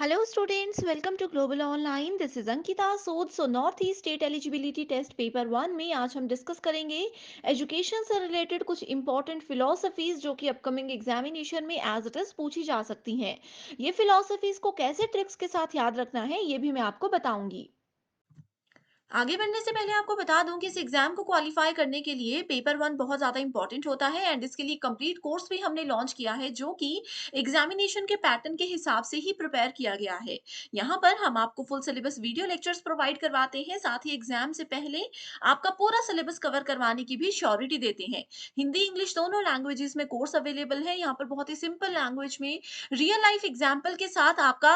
Hello students, welcome to Global Online. This is Ankita Sood. North East State Eligibility Test paper 1 में आज हम discuss करेंगे education से related कुछ important philosophies जो कि अपकमिंग एग्जामिनेशन में एज इट इज पूछी जा सकती हैं। ये फिलोसफीज को कैसे ट्रिक्स के साथ याद रखना है ये भी मैं आपको बताऊंगी। आगे बढ़ने से पहले आपको बता दूं कि इस एग्जाम को क्वालिफाई करने के लिए पेपर वन बहुत ज़्यादा इंपॉर्टेंट होता है एंड इसके लिए कंप्लीट कोर्स भी हमने लॉन्च किया है जो कि एग्जामिनेशन के पैटर्न के हिसाब से ही प्रिपेयर किया गया है। यहाँ पर हम आपको full syllabus video lectures provide करवाते हैं, साथ ही एग्जाम से पहले आपका पूरा सिलेबस कवर करवाने की भी श्योरिटी देते हैं। हिंदी इंग्लिश दोनों लैंग्वेजेस में कोर्स अवेलेबल है। यहाँ पर बहुत ही सिंपल लैंग्वेज में रियल लाइफ एग्जाम्पल के साथ आपका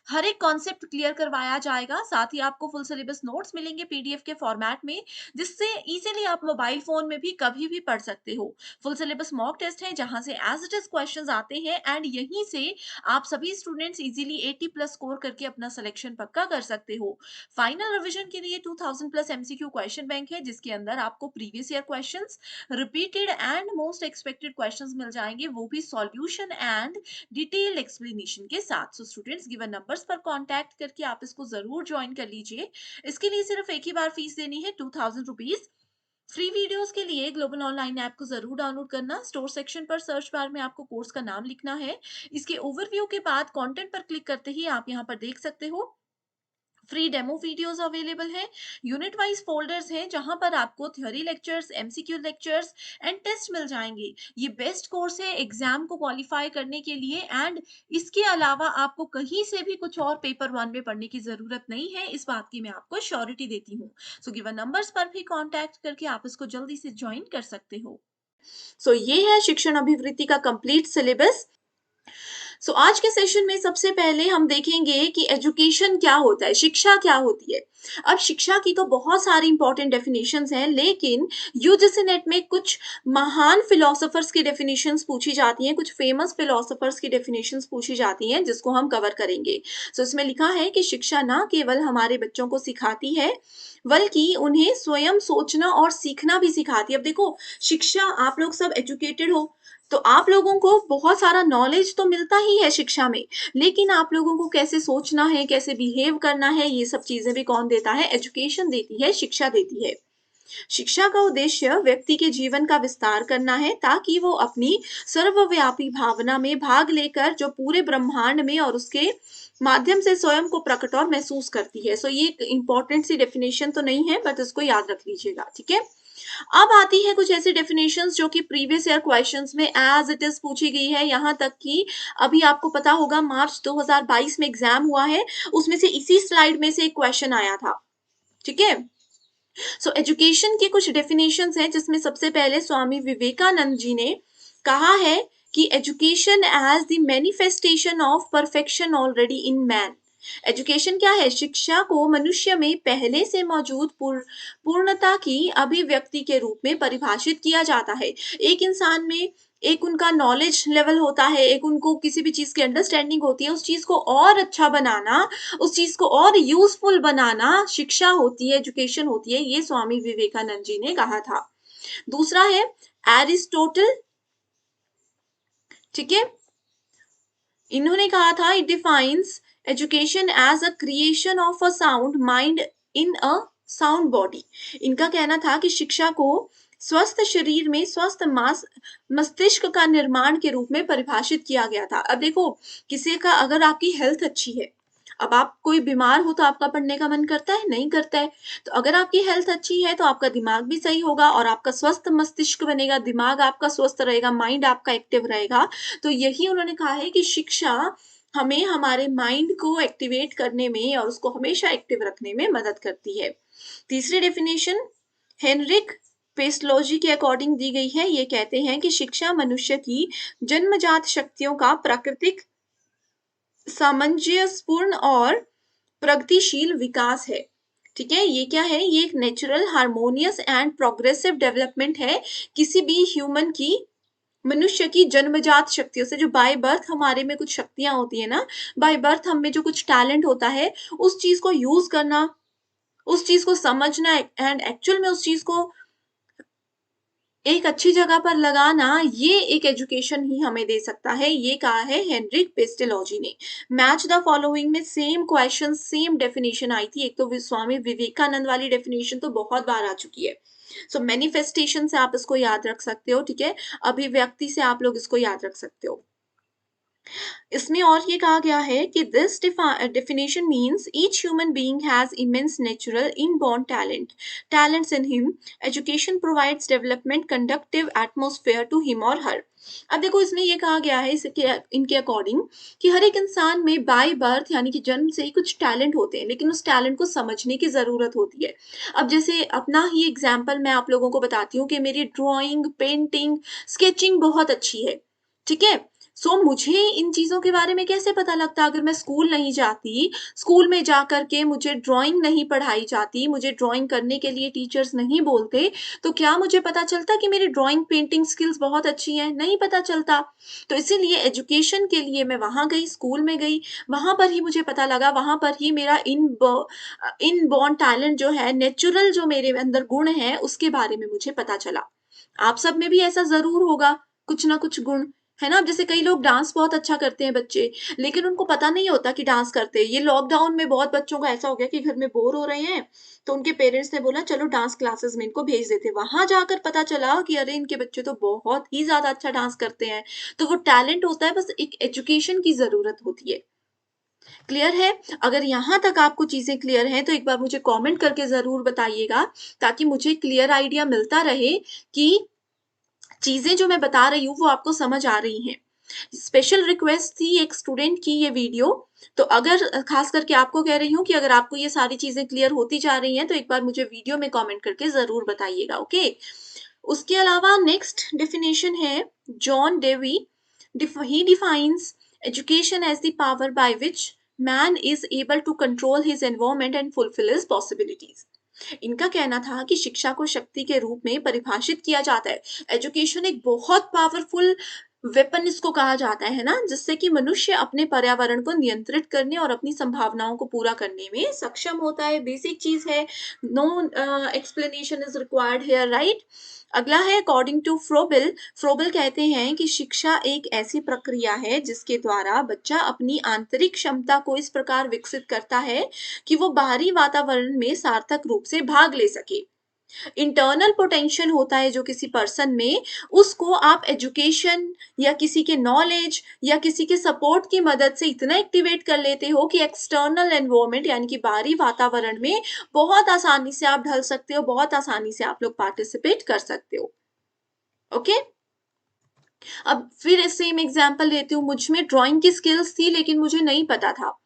हर एक कॉन्सेप्ट क्लियर करवाया जाएगा। साथ ही आपको फुल सिलेबस नोट्स मिलेंगे पीडीएफ के फॉर्मेट में, जिससे इजीली आप मोबाइल फोन में भी कभी भी पढ़ सकते हो। फुल सिलेबस मॉक टेस्ट है जहां से एज इट इज क्वेश्चंस आते हैं एंड यहीं से आप सभी स्टूडेंट्स इजीली 80 प्लस स्कोर करके अपना सिलेक्शन पक्का कर सकते हो। फाइनल रिवीजन के लिए 2000 प्लस एमसीक्यू क्वेश्चन बैंक है जिसके अंदर आपको previous year questions, repeated and most expected questions मिल जाएंगे, वो भी सॉल्यूशन एंड डिटेल्ड एक्सप्लेनेशन के साथ। सो स्टूडेंट्स गिवन नंबर्स पर कांटेक्ट करके आप इसको जरूर ज्वाइन कर लीजिए। इसके लिए सिर्फ एक ही बार फीस देनी है, 2000 रुपीज। फ्री वीडियोस के लिए ग्लोबल ऑनलाइन ऐप को जरूर डाउनलोड करना। स्टोर सेक्शन पर सर्च बार में आपको कोर्स का नाम लिखना है। इसके ओवरव्यू के बाद कंटेंट पर क्लिक करते ही आप यहाँ पर देख सकते हो फ्री डेमो वीडियोस अवेलेबल है। यूनिट वाइज फोल्डर्स हैं जहां पर आपको theory lectures, MCQ lectures and test मिल जाएंगे। ये बेस्ट कोर्स है एग्जाम को क्वालिफाई करने के लिए एंड इसके अलावा आपको कहीं से भी कुछ और पेपर वन में पढ़ने की जरूरत नहीं है, इस बात की मैं आपको श्योरिटी देती हूँ। सो गिवन नंबर्स पर भी कांटेक्ट करके आप इसको जल्दी से ज्वाइन कर सकते हो। सो ये है शिक्षण अभिवृत्ति का कंप्लीट सिलेबस। आज के सेशन में सबसे पहले हम देखेंगे कि एजुकेशन क्या होता है, शिक्षा क्या होती है। अब शिक्षा की तो बहुत सारी इंपॉर्टेंट डेफिनेशंस हैं, लेकिन यूजीसी नेट में कुछ महान फिलोसोफर्स की डेफिनेशंस पूछी जाती हैं, कुछ फेमस फिलोसोफर्स की डेफिनेशंस पूछी जाती हैं जिसको हम कवर करेंगे। इसमें लिखा है कि शिक्षा ना केवल हमारे बच्चों को सिखाती है बल्कि उन्हें स्वयं सोचना और सीखना भी सिखाती है। अब देखो, शिक्षा, आप लोग सब एजुकेटेड हो तो आप लोगों को बहुत सारा नॉलेज तो मिलता ही है शिक्षा में, लेकिन आप लोगों को कैसे सोचना है, कैसे बिहेव करना है, ये सब चीजें भी कौन देता है? एजुकेशन देती है, शिक्षा देती है। शिक्षा का उद्देश्य व्यक्ति के जीवन का विस्तार करना है ताकि वो अपनी सर्वव्यापी भावना में भाग लेकर जो पूरे ब्रह्मांड में और उसके माध्यम से स्वयं को प्रकट और महसूस करती है। ये एक इंपॉर्टेंट सी डेफिनेशन तो नहीं है, बट इसको याद रख लीजिएगा, ठीक है। अब आती है कुछ ऐसी डेफिनेशंस जो कि प्रीवियस ईयर क्वेश्चंस में एज इट इज पूछी गई है। यहाँ तक कि अभी आपको पता होगा मार्च 2022 में एग्जाम हुआ है, उसमें से इसी स्लाइड में से एक क्वेश्चन आया था, ठीक है। एजुकेशन की कुछ डेफिनेशंस हैं जिसमें सबसे पहले स्वामी विवेकानंद जी ने कहा है कि education as the manifestation of perfection already in man. Education क्या है? शिक्षा को मनुष्य में पहले से मौजूद पूर्णता की अभिव्यक्ति के रूप में परिभाषित किया जाता है। एक इंसान में एक उनका नॉलेज लेवल होता है, एक उनको किसी भी चीज की अंडरस्टैंडिंग होती है, उस चीज को और अच्छा बनाना, उस चीज को और यूजफुल बनाना शिक्षा होती है, एजुकेशन होती है। ये स्वामी विवेकानंद जी ने कहा था। दूसरा है एरिस्टोटल, ठीक है। इन्होंने कहा था it defines education as a creation of a sound mind in a sound body. इनका कहना था कि शिक्षा को स्वस्थ शरीर में स्वस्थ मस्तिष्क का निर्माण के रूप में परिभाषित किया गया था। अब देखो, किसी का अगर आपकी हेल्थ अच्छी है, अब आप कोई बीमार हो तो आपका पढ़ने का मन करता है? नहीं करता है। तो अगर आपकी हेल्थ अच्छी है तो आपका दिमाग भी सही होगा और आपका स्वस्थ मस्तिष्क बनेगा, दिमाग आपका स्वस्थ रहेगा, माइंड आपका एक्टिव रहेगा। तो यही उन्होंने कहा है कि शिक्षा हमें हमारे माइंड को एक्टिवेट करने में और उसको हमेशा एक्टिव रखने में मदद करती है। तीसरी डेफिनेशन हेनरिक पेस्टोलॉजी के अकॉर्डिंग दी गई है। ये कहते हैं कि शिक्षा मनुष्य की जन्मजात शक्तियों का प्राकृतिक, सामंजस्यपूर्ण और प्रगतिशील विकास है, ठीक है। ये क्या है? ये एक natural, harmonious and progressive development है किसी भी ह्यूमन की, मनुष्य की जन्मजात शक्तियों से। जो बाय बर्थ हमारे में कुछ शक्तियां होती है ना, बाय बर्थ हम में जो कुछ टैलेंट होता है, उस चीज को यूज करना, उस चीज को समझना एंड एक्चुअल में उस चीज को एक अच्छी जगह पर लगाना, ये एक एजुकेशन ही हमें दे सकता है। ये कहा है हेनरिक पेस्टेलॉजी ने। मैच द फॉलोइंग में सेम क्वेश्चन सेम डेफिनेशन आई थी। एक तो स्वामी विवेकानंद वाली डेफिनेशन तो बहुत बार आ चुकी है। सो मैनिफेस्टेशन से आप इसको याद रख सकते हो, ठीक है। अभिव्यक्ति से आप लोग इसको याद रख सकते हो। इसमें और ये कहा गया है कि this definition means each human being has immense natural inborn talents in him. Education provides development conducive atmosphere to him or her. अब देखो इसमें ये कहा गया है इसके इनके अकॉर्डिंग कि हर एक इंसान में बाय बर्थ यानी कि जन्म से ही कुछ टैलेंट होते हैं, लेकिन उस टैलेंट को समझने की जरूरत होती है। अब जैसे अपना ही एग्जाम्पल मैं आप लोगों को बताती हूँ कि मेरी ड्राइंग, पेंटिंग, स्केचिंग बहुत अच्छी है, ठीक है। मुझे इन चीज़ों के बारे में कैसे पता लगता अगर मैं स्कूल नहीं जाती, स्कूल में जा कर के मुझे ड्राइंग नहीं पढ़ाई जाती, मुझे ड्राइंग करने के लिए टीचर्स नहीं बोलते, तो क्या मुझे पता चलता कि मेरी ड्राइंग, पेंटिंग स्किल्स बहुत अच्छी हैं? नहीं पता चलता। तो इसीलिए एजुकेशन के लिए मैं वहाँ गई, स्कूल में गई, वहाँ पर ही मुझे पता लगा, वहाँ पर ही मेरा इनबॉर्न टैलेंट जो है, नेचुरल जो मेरे अंदर गुण हैं, उसके बारे में मुझे पता चला। आप सब में भी ऐसा ज़रूर होगा, कुछ ना कुछ गुण, है ना? जैसे कई लोग डांस बहुत अच्छा करते हैं बच्चे, लेकिन उनको पता नहीं होता कि डांस करते हैं। ये लॉकडाउन में बहुत बच्चों का ऐसा हो गया कि घर में बोर हो रहे हैं, तो उनके पेरेंट्स ने बोला चलो डांस क्लासेस में इनको भेज देते हैं। वहाँ जाकर पता चला कि अरे इनके बच्चे तो बहुत ही ज़्यादा अच्छा डांस करते हैं। तो वो टैलेंट होता है, बस एक एजुकेशन की ज़रूरत होती है। क्लियर है? अगर यहाँ तक आपको चीज़ें क्लियर हैं, तो एक बार मुझे कमेंट करके ज़रूर बताइएगा, ताकि मुझे क्लियर आइडिया मिलता रहे कि चीज़ें जो मैं बता रही हूँ वो आपको समझ आ रही हैं। स्पेशल रिक्वेस्ट थी एक स्टूडेंट की ये वीडियो, तो अगर खास करके आपको कह रही हूँ कि अगर आपको ये सारी चीज़ें क्लियर होती जा रही हैं, तो एक बार मुझे वीडियो में कमेंट करके ज़रूर बताइएगा, ओके? उसके अलावा नेक्स्ट डेफिनेशन है John Dewey. He defines education as the power by which man is able to control his environment and fulfil his possibilities. इनका कहना था कि शिक्षा को शक्ति के रूप में परिभाषित किया जाता है। एजुकेशन एक बहुत पावरफुल वेपन इसको कहा जाता है ना, जिससे कि मनुष्य अपने पर्यावरण को नियंत्रित करने और अपनी संभावनाओं को पूरा करने में सक्षम होता है। बेसिक चीज है, no explanation is required here, right. अगला है अकॉर्डिंग टू फ्रोबेल। फ्रोबेल कहते हैं कि शिक्षा एक ऐसी प्रक्रिया है जिसके द्वारा बच्चा अपनी आंतरिक क्षमता को इस प्रकार विकसित करता है कि वो बाहरी वातावरण में सार्थक रूप से भाग ले सके। इंटरनल पोटेंशियल होता है जो किसी पर्सन में, उसको आप एजुकेशन या किसी के नॉलेज या किसी के सपोर्ट की मदद से इतना एक्टिवेट कर लेते हो कि एक्सटर्नल एनवायरनमेंट यानी कि बाहरी वातावरण में बहुत आसानी से आप ढल सकते हो, बहुत आसानी से आप लोग पार्टिसिपेट कर सकते हो। ओके, अब फिर सेम एग्जांपल लेती हूँ। मुझ में ड्राइंग की स्किल्स थी, लेकिन मुझे नहीं पता था।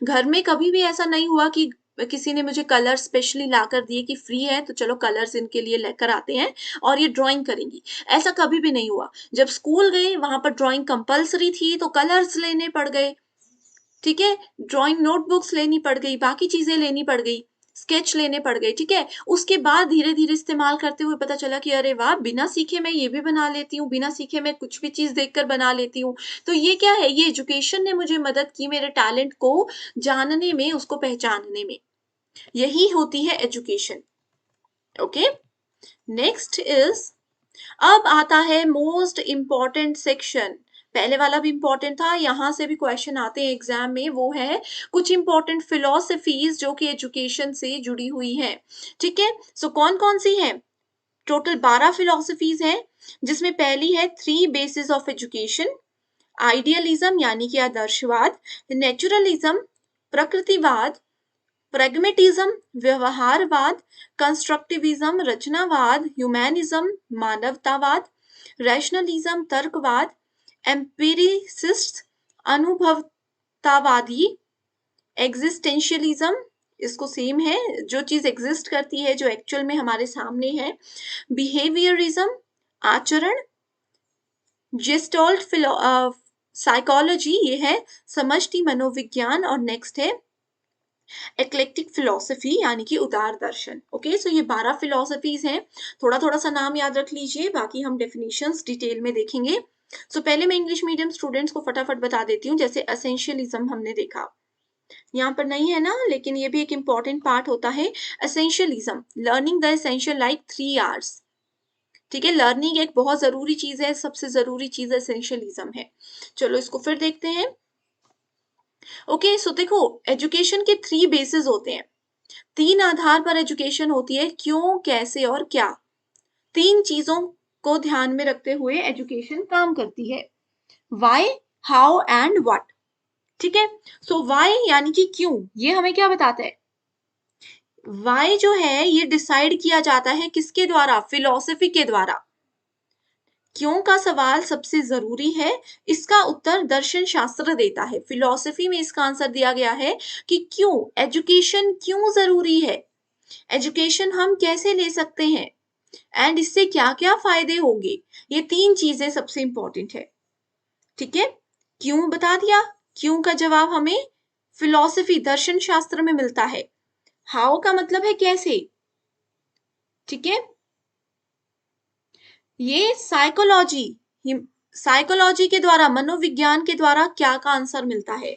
घर में कभी भी ऐसा नहीं हुआ कि किसी ने मुझे कलर स्पेशली लाकर दिए कि फ्री है तो चलो कलर्स इनके लिए लेकर आते हैं और ये ड्राइंग करेंगी। ऐसा कभी भी नहीं हुआ। जब स्कूल गए वहां पर ड्राइंग कंपलसरी थी, तो कलर्स लेने पड़ गए, ठीक है। ड्राइंग नोटबुक्स लेनी पड़ गई, बाकी चीजें लेनी पड़ गई, स्केच लेने पड़ गए, ठीक है। उसके बाद धीरे धीरे इस्तेमाल करते हुए पता चला कि अरे वाह, बिना सीखे मैं ये भी बना लेती हूँ, बिना सीखे मैं कुछ भी चीज देखकर बना लेती हूँ। तो ये क्या है, ये एजुकेशन ने मुझे मदद की मेरे टैलेंट को जानने में, उसको पहचानने में। यही होती है एजुकेशन। ओके, नेक्स्ट इज, अब आता है मोस्ट इंपॉर्टेंट सेक्शन। पहले वाला भी इंपॉर्टेंट था, यहां से भी क्वेश्चन आते हैं एग्जाम में। वो है कुछ इंपॉर्टेंट फिलोसफीज जो कि एजुकेशन से जुड़ी हुई है, ठीक है। कौन कौन सी है? टोटल 12 फिलोसफीज हैं, जिसमें पहली है three bases of education. Idealism यानी कि आदर्शवाद, नेचुरलिज्म प्रकृतिवाद, प्रैग्मेटिज्म व्यवहारवाद, कंस्ट्रक्टिविज्म रचनावाद, ह्यूमैनिज्म मानवतावाद, रैशनलिज्म तर्कवाद, एम्पिरिसिस्ट अनुभवतावादी, एग्जिस्टेंशियलिज्म, इसको सेम है, जो चीज एग्जिस्ट करती है, जो एक्चुअल में हमारे सामने है, बिहेवियरिज्म आचरण, जेस्टोल्ट साइकोलॉजी, ये है समष्टि मनोविज्ञान, और नेक्स्ट है एक्लेक्टिक फिलोसफी यानी कि उदार दर्शन। ओके, ये 12 फिलोसफीज हैं। थोड़ा थोड़ा सा नाम याद रख लीजिए, बाकी हम डेफिनेशंस डिटेल में देखेंगे। पहले मैं इंग्लिश मीडियम स्टूडेंट्स को फटाफट बता देती हूँ। जैसे एसेंशियलिज्म हमने देखा, यहाँ पर नहीं है ना, लेकिन ये भी एक इंपॉर्टेंट पार्ट होता है। Essentialism, learning the essential like 3 hours, ठीक है, लर्निंग एक बहुत ज़रूरी चीज़ है, सबसे ज़रूरी चीज़ एसेंशियलिज़्म है। चलो इसको फिर देखते हैं। ओके, सो देखो एजुकेशन के 3 बेसिस होते हैं। 3 आधार पर एजुकेशन होती है, क्यों, कैसे और क्या। 3 चीज़ों को ध्यान में रखते हुए एजुकेशन काम करती है। Why, how and what. ठीक है, सो व्हाई यानी कि क्यों, ये हमें क्या बताता है। व्हाई जो है ये डिसाइड किया जाता है किसके द्वारा, फिलॉसफी के द्वारा। क्यों का सवाल सबसे जरूरी है, इसका उत्तर दर्शन शास्त्र देता है। फिलॉसफी में इसका आंसर दिया गया है कि क्यों, एजुकेशन क्यों जरूरी है, एजुकेशन हम कैसे ले सकते हैं एंड इससे क्या क्या फायदे होंगे। ये 3 चीजें सबसे इंपॉर्टेंट है। ठीक है, क्यों बता दिया, क्यों का जवाब हमें फिलॉसफी दर्शन शास्त्र में मिलता है। हाउ का मतलब है कैसे। ठीक है, ये साइकोलॉजी, साइकोलॉजी के द्वारा, मनोविज्ञान के द्वारा क्या का आंसर मिलता है,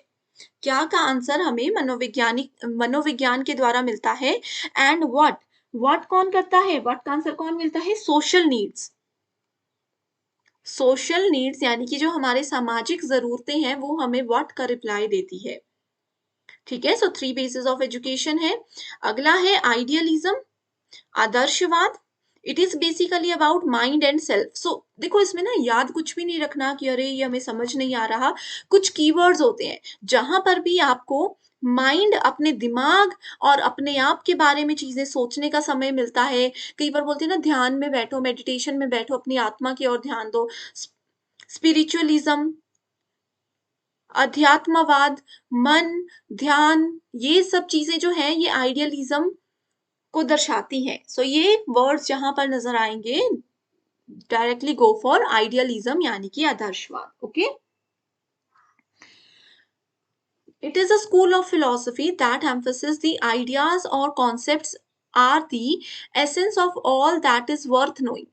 क्या का आंसर हमें मनोवैज्ञानिक मनोविज्ञान के द्वारा मिलता है। एंड व्हाट, व्हाट कौन करता है, व्हाट का आंसर कौन मिलता है, सोशल नीड्स। सोशल नीड्स यानी कि जो हमारे सामाजिक जरूरतें हैं वो हमें व्हाट का रिप्लाई देती है। ठीक है, सो 3 बेसिस ऑफ एजुकेशन है। अगला है आइडियलिज्म, आदर्शवाद। It is basically about mind and self. So देखो इसमें ना याद कुछ भी नहीं रखना कि अरे ये हमें समझ नहीं आ रहा। कुछ कीवर्ड्स होते हैं जहां पर भी आपको माइंड, अपने दिमाग और अपने आप के बारे में चीजें सोचने का समय मिलता है। कई बार बोलते हैं ना ध्यान में बैठो, मेडिटेशन में बैठो, अपनी आत्मा की ओर ध्यान दो। स्पिरिचुअलिज्म, अध्यात्मवाद, मन, ध्यान, ये सब चीजें जो है ये आइडियलिज्म को दर्शाती हैं। सो ये वर्ड्स जहां पर नजर आएंगे, डायरेक्टली गो फॉर आइडियलिज्म यानी कि आदर्शवाद। Okay, it is a school of philosophy that emphasizes the ideas or concepts are the essence of all that is worth knowing।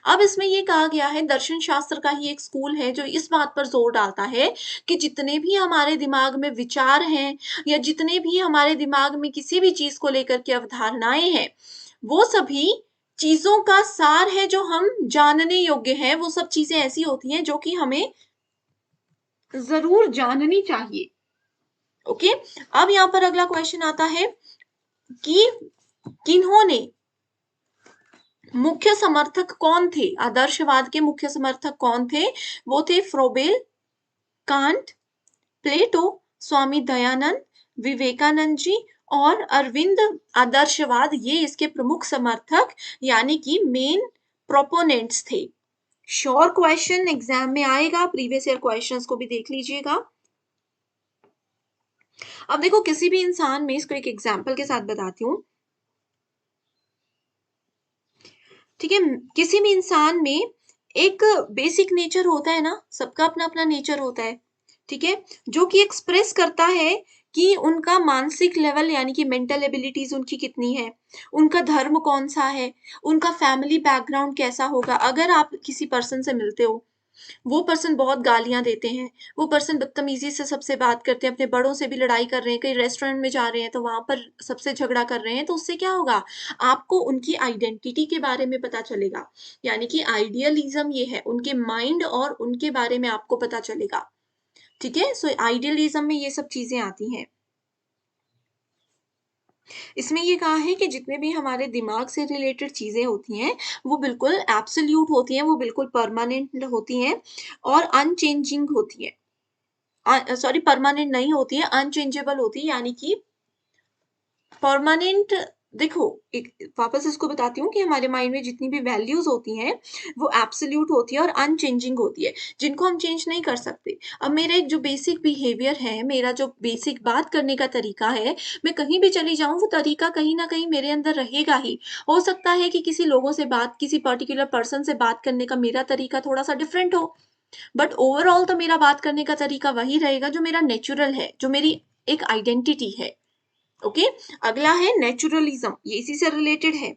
अब इसमें ये कहा गया है, दर्शन शास्त्र का ही एक स्कूल है जो इस बात पर जोर डालता है कि जितने भी हमारे दिमाग में विचार हैं या जितने भी हमारे दिमाग में किसी भी चीज को लेकर के अवधारणाएं हैं, वो सभी चीजों का सार है जो हम जानने योग्य हैं। वो सब चीजें ऐसी होती हैं जो कि हमें जरूर जाननी चाहिए। ओके, अब यहां पर अगला क्वेश्चन आता है कि किन्होंने, मुख्य समर्थक कौन थे, आदर्शवाद के मुख्य समर्थक कौन थे। वो थे फ्रोबेल, कांट, प्लेटो, स्वामी दयानंद, विवेकानंद जी और अरविंद। आदर्शवाद ये इसके प्रमुख समर्थक यानी कि मेन प्रोपोनेंट्स थे। श्योर क्वेश्चन एग्जाम में आएगा, प्रीवियस ईयर क्वेश्चंस को भी देख लीजिएगा। अब देखो किसी भी इंसान में, इसको एक एग्जाम्पल के साथ बताती हूँ। ठीक है, किसी भी इंसान में एक बेसिक नेचर होता है ना, सबका अपना अपना नेचर होता है। ठीक है, जो कि एक्सप्रेस करता है कि उनका मानसिक लेवल यानी कि मेंटल एबिलिटीज उनकी कितनी है, उनका धर्म कौन सा है, उनका फैमिली बैकग्राउंड कैसा होगा। अगर आप किसी पर्सन से मिलते हो, वो पर्सन बहुत गालियां देते हैं, वो पर्सन बदतमीजी से सबसे बात करते हैं, अपने बड़ों से भी लड़ाई कर रहे हैं, कहीं रेस्टोरेंट में जा रहे हैं तो वहां पर सबसे झगड़ा कर रहे हैं, तो उससे क्या होगा, आपको उनकी आइडेंटिटी के बारे में पता चलेगा। यानी कि आइडियलिज्म ये है, उनके माइंड और उनके बारे में आपको पता चलेगा। ठीक है, सो आइडियलिज्म में ये सब चीजें आती हैं। इसमें ये कहा है कि जितने भी हमारे दिमाग से रिलेटेड चीजें होती हैं वो बिल्कुल एब्सोल्यूट होती हैं, वो बिल्कुल परमानेंट होती हैं और अनचेंजिंग होती है। सॉरी, परमानेंट नहीं होती है, अनचेंजेबल होती है। यानी कि परमानेंट, देखो एक वापस इसको बताती हूँ कि हमारे माइंड में जितनी भी वैल्यूज होती हैं वो एब्सोल्यूट होती है और अनचेंजिंग होती है, जिनको हम चेंज नहीं कर सकते। अब मेरा एक जो बेसिक बिहेवियर है, मेरा जो बेसिक बात करने का तरीका है, मैं कहीं भी चली जाऊं वो तरीका कहीं ना कहीं मेरे अंदर रहेगा ही। हो सकता है कि किसी लोगों से बात, किसी पर्टिकुलर पर्सन से बात करने का मेरा तरीका थोड़ा सा डिफरेंट हो, बट ओवरऑल तो मेरा बात करने का तरीका वही रहेगा जो मेरा नेचुरल है, जो मेरी एक आइडेंटिटी है। ओके, अगला है नेचुरलिज्म, ये इसी से रिलेटेड है।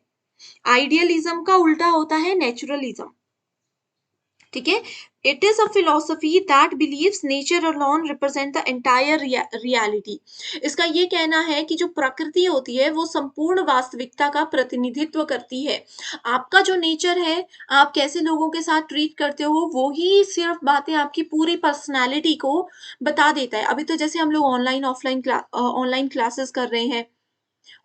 आइडियलिज्म का उल्टा होता है नेचुरलिज्म। ठीक है। It is a philosophy that believes nature alone represent the entire reality. इसका ये कहना है कि जो प्रकृति होती है वो संपूर्ण वास्तविकता का प्रतिनिधित्व करती है। आपका जो नेचर है, आप कैसे लोगों के साथ ट्रीट करते हो, वो ही सिर्फ बातें आपकी पूरी पर्सनैलिटी को बता देता है। अभी तो जैसे हम लोग ऑनलाइन क्लासेस कर रहे हैं,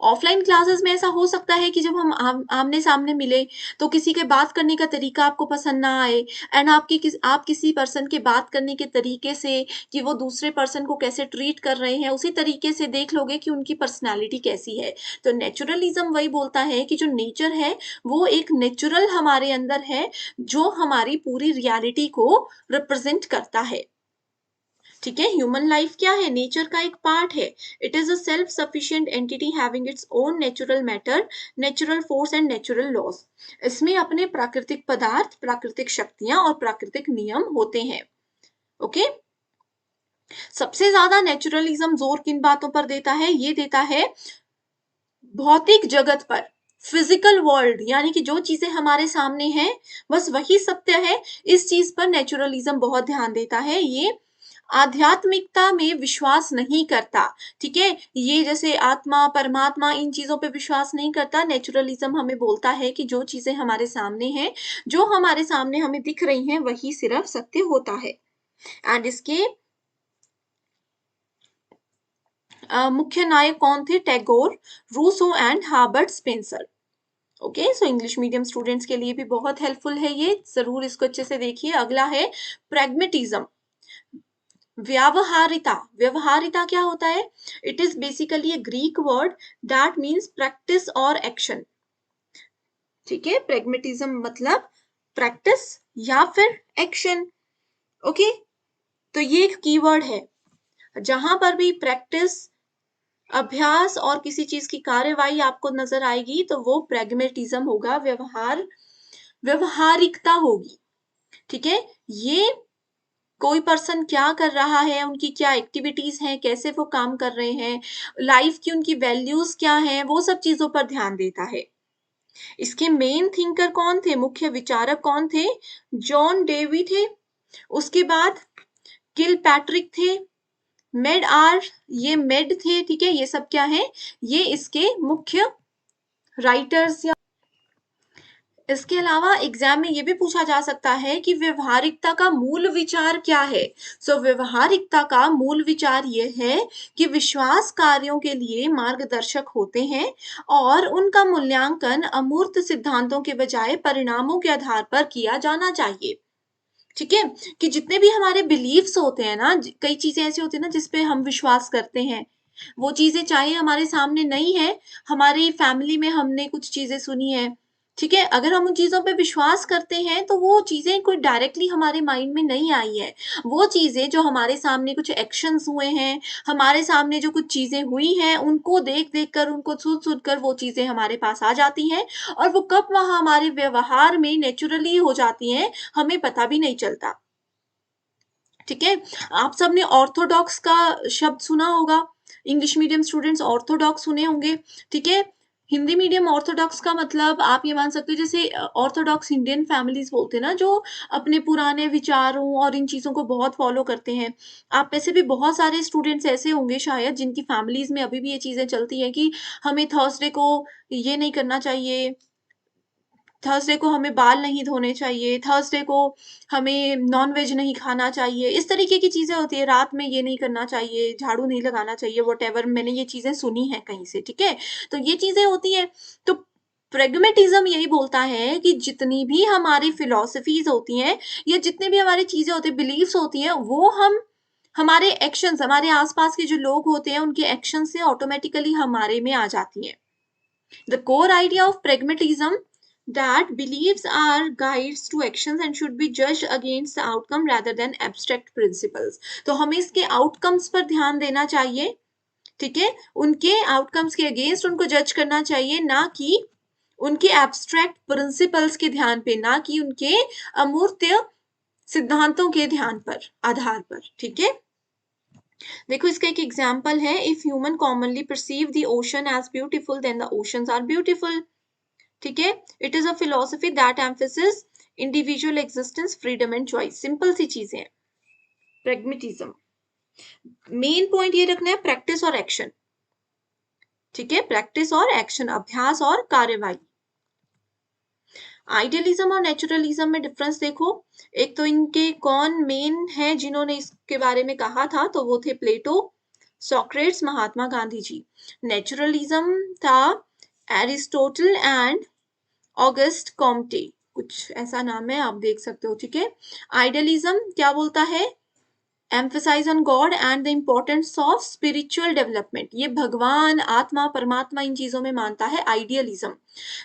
ऑफलाइन क्लासेस में ऐसा हो सकता है कि जब हम आमने-सामने मिले, तो किसी के बात करने का तरीका आपको पसंद ना आए, एंड आप किसी पर्सन के बात करने के तरीके से, कि वो दूसरे पर्सन को कैसे ट्रीट कर रहे हैं, उसी तरीके से देख लोगे कि उनकी पर्सनैलिटी कैसी है। तो नेचुरलिज़्म वही बोलता है कि जो नेचर है, वो एक नेचुरल हमारे अंदर है, जो हमारी पूरी रियलिटी को रिप्रेज़ेंट करता है। ठीक है। ह्यूमन लाइफ क्या है? नेचर का एक पार्ट है। It is a self sufficient entity having its own natural matter, natural force and natural laws. इसमें अपने प्राकृतिक पदार्थ, प्राकृतिक शक्तियां और प्राकृतिक नियम होते हैं। ओके। सबसे ज्यादा नेचुरलिज्म जोर किन बातों पर देता है? ये देता है भौतिक जगत पर, फिजिकल वर्ल्ड, यानी कि जो चीजें हमारे सामने हैं बस वही सत्य है। इस चीज पर नेचुरलिज्म बहुत ध्यान देता है। ये आध्यात्मिकता में विश्वास नहीं करता। ठीक है। ये जैसे आत्मा, परमात्मा, इन चीजों पे विश्वास नहीं करता। नेचुरलिज्म हमें बोलता है कि जो चीजें हमारे सामने हैं, जो हमारे सामने हमें दिख रही हैं, वही सिर्फ सत्य होता है। एंड इसके मुख्य नायक कौन थे? Tagore, Rousseau and Herbert Spencer. Okay. So English medium students के लिए भी बहुत हेल्पफुल है ये, जरूर इसको अच्छे से देखिए। अगला है प्रैग्मेटिज्म, व्यावहारिता। व्यवहारिता क्या होता है? It is basically A Greek word that means practice और एक्शन। ठीक है। प्रैग्मेटिज्म मतलब प्रैक्टिस या फिर एक्शन। ओके। तो ये एक कीवर्ड है। जहां पर भी प्रैक्टिस, अभ्यास और किसी चीज की कार्यवाही आपको नजर आएगी, तो वो प्रैग्मेटिज्म होगा, व्यवहारिकता होगी। ठीक है। ये कोई पर्सन क्या कर रहा है, उनकी क्या एक्टिविटीज हैं, कैसे वो काम कर रहे हैं, लाइफ की उनकी वैल्यूज क्या हैं, वो सब चीजों पर ध्यान देता है। इसके मेन थिंकर कौन थे? मुख्य विचारक कौन थे? जॉन डेवी थे। उसके बाद किल पैट्रिक थे, मेड आर, ये मेड थे। ठीक है। ये सब क्या है? ये इसके मुख्य राइटर्स। या इसके अलावा एग्जाम में ये भी पूछा जा सकता है कि व्यवहारिकता का मूल विचार क्या है। व्यवहारिकता का मूल विचार ये है कि विश्वास कार्यों के लिए मार्गदर्शक होते हैं और उनका मूल्यांकन अमूर्त सिद्धांतों के बजाय परिणामों के आधार पर किया जाना चाहिए। ठीक है। कि जितने भी हमारे बिलीव्स होते हैं ना, कई चीजें ऐसी होती है ना जिसपे हम विश्वास करते हैं, वो चीजें चाहे हमारे सामने नहीं है, हमारी फैमिली में हमने कुछ चीजें सुनी है, ठीक है, अगर हम उन चीजों पे विश्वास करते हैं तो वो चीजें कोई डायरेक्टली हमारे माइंड में नहीं आई है। वो चीजें जो हमारे सामने कुछ एक्शंस हुए हैं, हमारे सामने जो कुछ चीजें हुई हैं, उनको देख देख कर, उनको सुन सुन कर वो चीजें हमारे पास आ जाती हैं, और वो कब वहां हमारे व्यवहार में नेचुरली हो जाती हैं, हमें पता भी नहीं चलता। ठीक है। आप सबने ऑर्थोडॉक्स का शब्द सुना होगा। इंग्लिश मीडियम स्टूडेंट्स ऑर्थोडॉक्स सुने होंगे। ठीक है। हिंदी मीडियम ऑर्थोडॉक्स का मतलब आप ये मान सकते हो, जैसे ऑर्थोडॉक्स इंडियन फैमिलीज बोलते हैं ना, जो अपने पुराने विचारों और इन चीजों को बहुत फॉलो करते हैं। आप में से भी बहुत सारे स्टूडेंट्स ऐसे होंगे शायद जिनकी फैमिलीज में अभी भी ये चीजें चलती हैं कि हमें थर्सडे को ये नहीं करना चाहिए, थर्सडे को हमें बाल नहीं धोने चाहिए, थर्सडे को हमें नॉन-वेज नहीं खाना चाहिए, इस तरीके की चीज़ें होती हैं, रात में ये नहीं करना चाहिए, झाड़ू नहीं लगाना चाहिए, व्हाटएवर, मैंने ये चीज़ें सुनी हैं कहीं से, ठीक है? तो ये चीज़ें होती हैं। तो प्रैग्मैटिज़्म यही बोलता है कि जितनी भी हमारी फिलॉसफीज़ होती हैं, या जितनी भी हमारी चीज़ें होती हैं, बिलीफ्स होती हैं, वो हम हमारे एक्शंस, हमारे आस-पास के जो लोग होते हैं, उनके एक्शन से ऑटोमैटिकली हमारे में आ जाती हैं। The core idea of pragmatism that beliefs are guides to actions and should be judged against the outcome rather than abstract principles. तो हमें इसके आउटकम्स पर ध्यान देना चाहिए। ठीक है। उनके आउटकम्स के अगेंस्ट उनको जज करना चाहिए, ना कि उनके एब्स्ट्रैक्ट प्रिंसिपल्स के ध्यान पे, ना कि उनके अमूर्त सिद्धांतों के ध्यान पर, आधार पर। ठीक है। देखो इसका एक एग्जाम्पल है, if human commonly perceive the ocean as beautiful then the oceans are beautiful. ठीक है। It is a philosophy that emphasis individual existence, freedom and choice, simple सी चीजें हैं। प्रेगमेटिज्म, मेन पॉइंट ये रखना है प्रैक्टिस और एक्शन, ठीक है, प्रैक्टिस और एक्शन, अभ्यास और कार्यवाही। आइडियलिज्म और नेचुरलिज्म में डिफरेंस देखो। एक तो इनके कौन मेन है जिन्होंने इसके बारे में कहा था, तो वो थे प्लेटो, सोक्रेट्स, महात्मा गांधी जी। नेचुरलिज्म था एरिस्टोटल एंड ऑगस्ट कॉम्टे, कुछ ऐसा नाम है, आप देख सकते हो, ठीक है। आइडियलिज्म क्या बोलता है, emphasise on God and the importance of spiritual development, ये भगवान, आत्मा, परमात्मा, इन चीजों में मानता है आइडियलिज्म।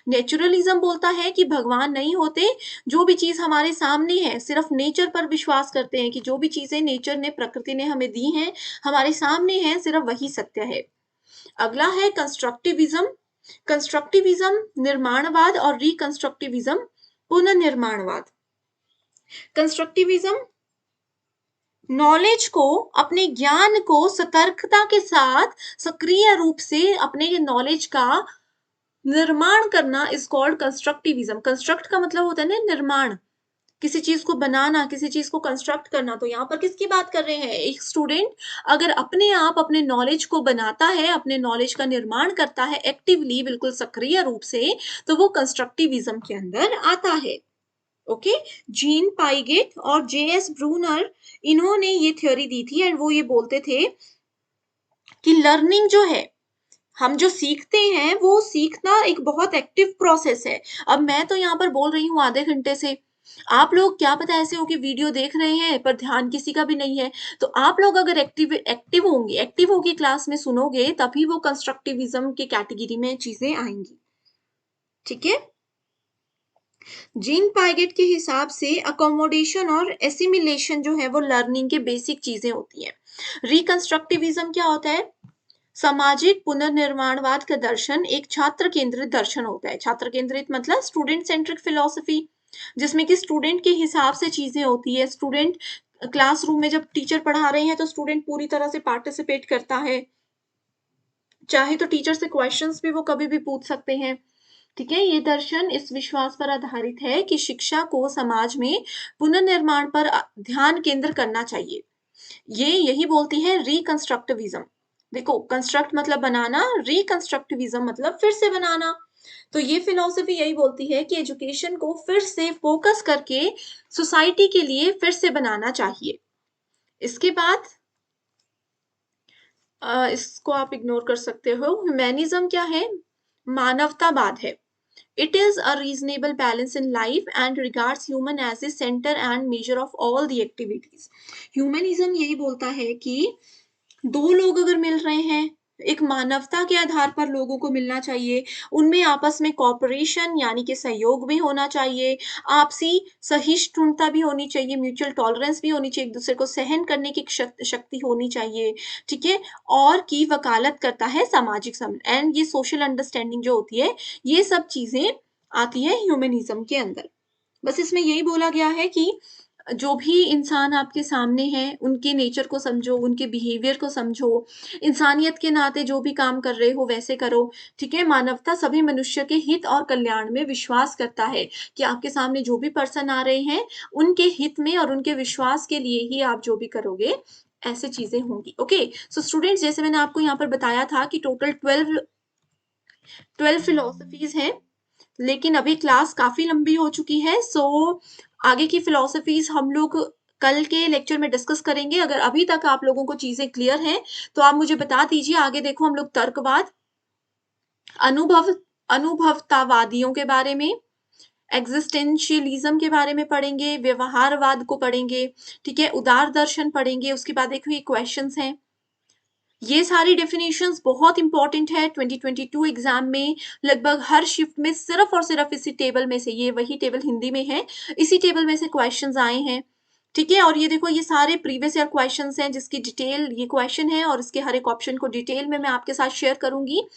नेचुरलिज्म बोलता है कि भगवान नहीं होते, जो भी चीज हमारे सामने है सिर्फ नेचर पर विश्वास करते हैं कि जो भी चीजें नेचर ने, प्रकृति ने हमें दी हैं, हमारे सामने है, सिर्फ वही सत्य है। अगला है कंस्ट्रक्टिविज्म। कंस्ट्रक्टिविज्म निर्माणवाद और रिकंस्ट्रक्टिविज्म पुनर्निर्माणवाद। कंस्ट्रक्टिविज्म नॉलेज को, अपने ज्ञान को सतर्कता के साथ सक्रिय रूप से अपने नॉलेज का निर्माण करना इज कॉल्ड कंस्ट्रक्टिविज्म। कंस्ट्रक्ट का मतलब होता है ना निर्माण, किसी चीज को बनाना, किसी चीज को कंस्ट्रक्ट करना। तो यहाँ पर किसकी बात कर रहे हैं, एक स्टूडेंट अगर अपने आप अपने नॉलेज को बनाता है, अपने नॉलेज का निर्माण करता है एक्टिवली, बिल्कुल सक्रिय रूप से, तो वो कंस्ट्रक्टिविज्म के अंदर आता है। ओके, जीन पाइगेट और जेएस ब्रूनर, इन्होंने ये थ्योरी दी थी एंड वो ये बोलते थे कि लर्निंग जो है, हम जो सीखते हैं वो सीखना एक बहुत एक्टिव प्रोसेस है। अब मैं तो यहाँ पर बोल रही हूँ आधे घंटे से, आप लोग क्या पता ऐसे हो कि वीडियो देख रहे हैं पर ध्यान किसी का भी नहीं है। तो आप लोग अगर एक्टिव होंगे, एक्टिव होके क्लास में सुनोगे, तभी वो कंस्ट्रक्टिविज्म की कैटेगरी में चीजें आएंगी, ठीक है। जीन पाइगेट के हिसाब से अकोमोडेशन और एसिमिलेशन जो है वो लर्निंग के बेसिक चीजें होती हैं। रिकंस्ट्रक्टिविज्म क्या होता है, सामाजिक पुनर्निर्माणवाद का दर्शन एक छात्र केंद्रित दर्शन होता है। छात्र केंद्रित मतलब स्टूडेंट सेंट्रिक फिलोसफी, जिसमें कि स्टूडेंट के हिसाब से चीजें होती है। स्टूडेंट क्लासरूम में जब टीचर पढ़ा रहे हैं तो स्टूडेंट पूरी तरह से पार्टिसिपेट करता है, चाहे तो टीचर से क्वेश्चंस भी वो कभी भी पूछ सकते हैं, ठीक है। ये दर्शन इस विश्वास पर आधारित है कि शिक्षा को समाज में पुनर्निर्माण पर ध्यान केंद्र करना चाहिए। ये यही बोलती है रिकंस्ट्रक्टिविज्म। देखो, कंस्ट्रक्ट मतलब बनाना, रिकंस्ट्रक्टिविज्म मतलब फिर से बनाना। तो ये फिलॉसफी यही बोलती है कि एजुकेशन को फिर से फोकस करके सोसाइटी के लिए फिर से बनाना चाहिए। इसके बाद इसको आप इग्नोर कर सकते हो। ह्यूमैनिज्म क्या है, मानवतावाद है। It is a reasonable balance in life and regards human as a center and measure of all the activities. Humanism यही बोलता है कि दो लोग अगर मिल रहे हैं, एक मानवता के आधार पर लोगों को मिलना चाहिए, उनमें आपस में कॉपरेशन यानी कि सहयोग भी होना चाहिए, आपसी सहिष्णुता भी होनी चाहिए, म्यूचुअल टॉलरेंस भी होनी चाहिए, एक दूसरे को सहन करने की शक्ति होनी चाहिए, ठीक है। और की वकालत करता है सामाजिक समझ एंड ये सोशल अंडरस्टैंडिंग जो होती है, ये सब चीजें आती है ह्यूमनिज्म के अंदर। बस इसमें यही बोला गया है कि जो भी इंसान आपके सामने हैं, उनके नेचर को समझो, उनके बिहेवियर को समझो, इंसानियत के नाते जो भी काम कर रहे हो वैसे करो, ठीक है। मानवता सभी मनुष्य के हित और कल्याण में विश्वास करता है कि आपके सामने जो भी पर्सन आ रहे हैं, उनके हित में और उनके विश्वास के लिए ही आप जो भी करोगे, ऐसे चीजें होंगी। ओके, सो स्टूडेंट्स, जैसे मैंने आपको यहाँ पर बताया था कि टोटल 12 फिलोसफीज हैं, लेकिन अभी क्लास काफी लंबी हो चुकी है, सो आगे की फिलोसफीज हम लोग कल के लेक्चर में डिस्कस करेंगे। अगर अभी तक आप लोगों को चीजें क्लियर हैं तो आप मुझे बता दीजिए। आगे देखो, हम लोग तर्कवाद, अनुभव अनुभवतावादियों के बारे में, एग्जिस्टेंशियलिज्म के बारे में पढ़ेंगे, व्यवहारवाद को पढ़ेंगे, ठीक है, उदार दर्शन पढ़ेंगे। उसके बाद देखो ये क्वेश्चंस हैं, ये सारी डेफिनेशंस बहुत इंपॉर्टेंट है 2022 एग्जाम में। लगभग हर शिफ्ट में सिर्फ और सिर्फ इसी टेबल में से, ये वही टेबल हिंदी में है, इसी टेबल में से क्वेश्चंस आए हैं, ठीक है। और ये देखो, ये सारे प्रीवियस ईयर क्वेश्चंस हैं जिसकी डिटेल ये क्वेश्चन है और इसके हर एक ऑप्शन को डिटेल में मैं आपके साथ शेयर करूंगी।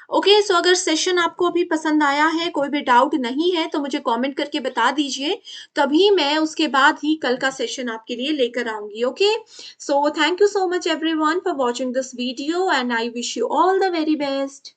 ओके, सो अगर सेशन आपको अभी पसंद आया है, कोई भी डाउट नहीं है, तो मुझे कमेंट करके बता दीजिए, तभी मैं उसके बाद ही कल का सेशन आपके लिए लेकर आऊंगी। Okay, so thank you so much everyone for watching this video and I wish you all the very best.